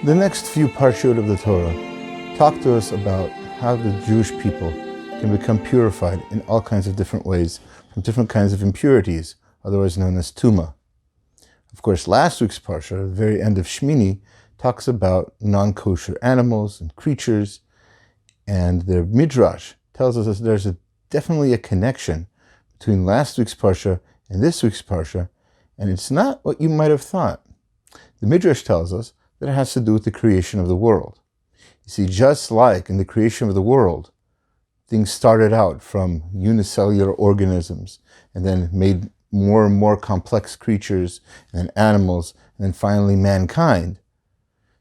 The next few Parshot of the Torah talk to us about how the Jewish people can become purified in all kinds of different ways from different kinds of impurities, otherwise known as Tumah. Of course, last week's Parsha, at the very end of Shmini, talks about non-kosher animals and creatures, and the Midrash tells us that there's definitely a connection between last week's Parsha and this week's Parsha, and it's not what you might have thought. The Midrash tells us that it has to do with the creation of the world. You see, just like in the creation of the world, things started out from unicellular organisms and then made more and more complex creatures and animals, and then finally mankind.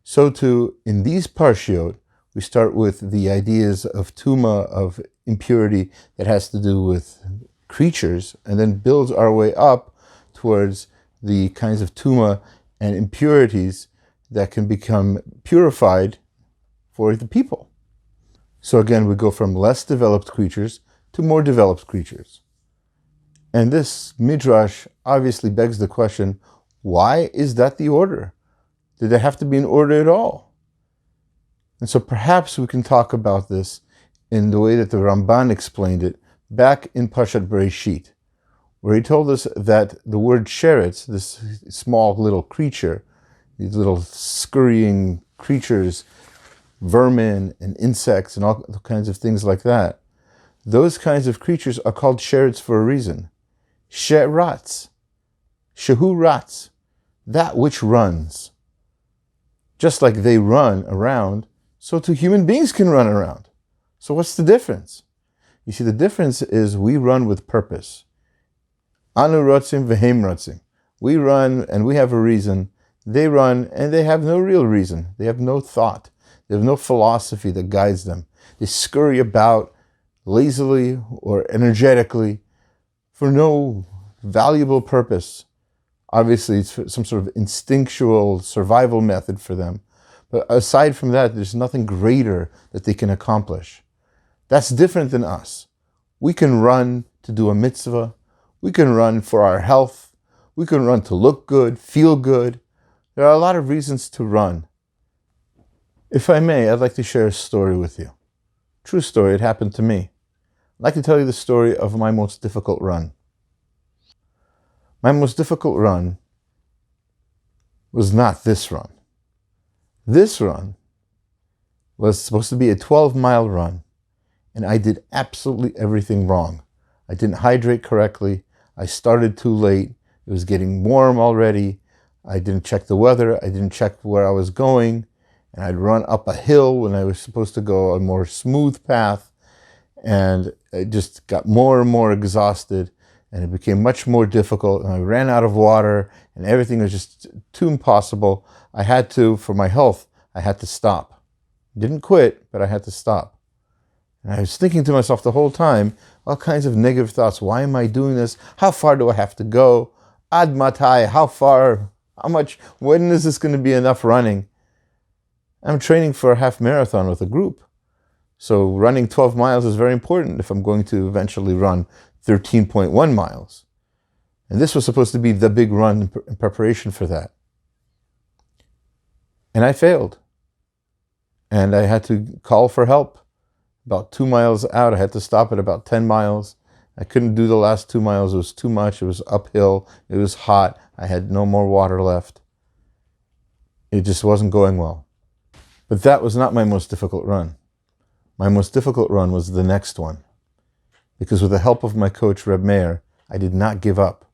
So too, in these Parshiot, we start with the ideas of Tumah, of impurity that has to do with creatures, and then builds our way up towards the kinds of Tumah and impurities that can become purified for the people. So again, we go from less developed creatures to more developed creatures. And this Midrash obviously begs the question, why is that the order? Did there have to be an order at all? And so perhaps we can talk about this in the way that the Ramban explained it back in Parshat Bereshit, where he told us that the word sheretz, this small little creature, these little scurrying creatures, vermin and insects and all kinds of things like that, those kinds of creatures are called sheretz for a reason. Sheretz, shehu ratz, that which runs. Just like they run around, so too human beings can run around. So what's the difference? You see, the difference is we run with purpose. Anu rotzim v'hem rotzim. We run and we have a reason. They run and they have no real reason. They have no thought. They have no philosophy that guides them. They scurry about lazily or energetically for no valuable purpose. Obviously, it's some sort of instinctual survival method for them. But aside from that, there's nothing greater that they can accomplish. That's different than us. We can run to do a mitzvah. We can run for our health. We can run to look good, feel good. There are a lot of reasons to run. If I may, I'd like to share a story with you. True story, it happened to me. I'd like to tell you the story of my most difficult run. My most difficult run was not this run. This run was supposed to be a 12-mile run, and I did absolutely everything wrong. I didn't hydrate correctly. I started too late. It was getting warm already. I didn't check the weather. I didn't check where I was going. And I'd run up a hill when I was supposed to go a more smooth path. And I just got more and more exhausted. And it became much more difficult. And I ran out of water. And everything was just too impossible. I had to, for my health, I had to stop. Didn't quit, but I had to stop. And I was thinking to myself the whole time, all kinds of negative thoughts. Why am I doing this? How far do I have to go? Ad matai, how far? How much? When is this going to be enough running? I'm training for a half marathon with a group. So running 12 miles is very important if I'm going to eventually run 13.1 miles. And this was supposed to be the big run in preparation for that. And I failed. And I had to call for help. About 2 miles out, I had to stop at about 10 miles. I couldn't do the last 2 miles. It was too much. It was uphill. It was hot. I had no more water left. It just wasn't going well. But that was not my most difficult run. My most difficult run was the next one. Because with the help of my coach, Rabbi, I did not give up.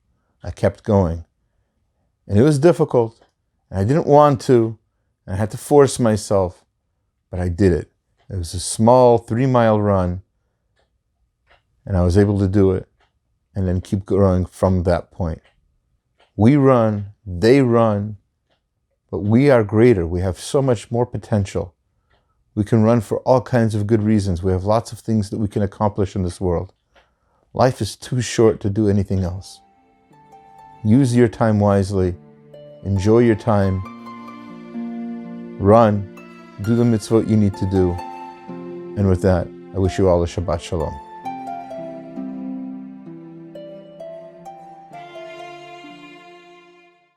I kept going. And it was difficult. And I didn't want to. And I had to force myself. But I did it. It was a small 3-mile run. And I was able to do it. And then keep growing from that point. We run, they run, but we are greater. We have so much more potential. We can run for all kinds of good reasons. We have lots of things that we can accomplish in this world. Life is too short to do anything else. Use your time wisely. Enjoy your time. Run. Do the mitzvot you need to do. And with that, I wish you all a Shabbat Shalom.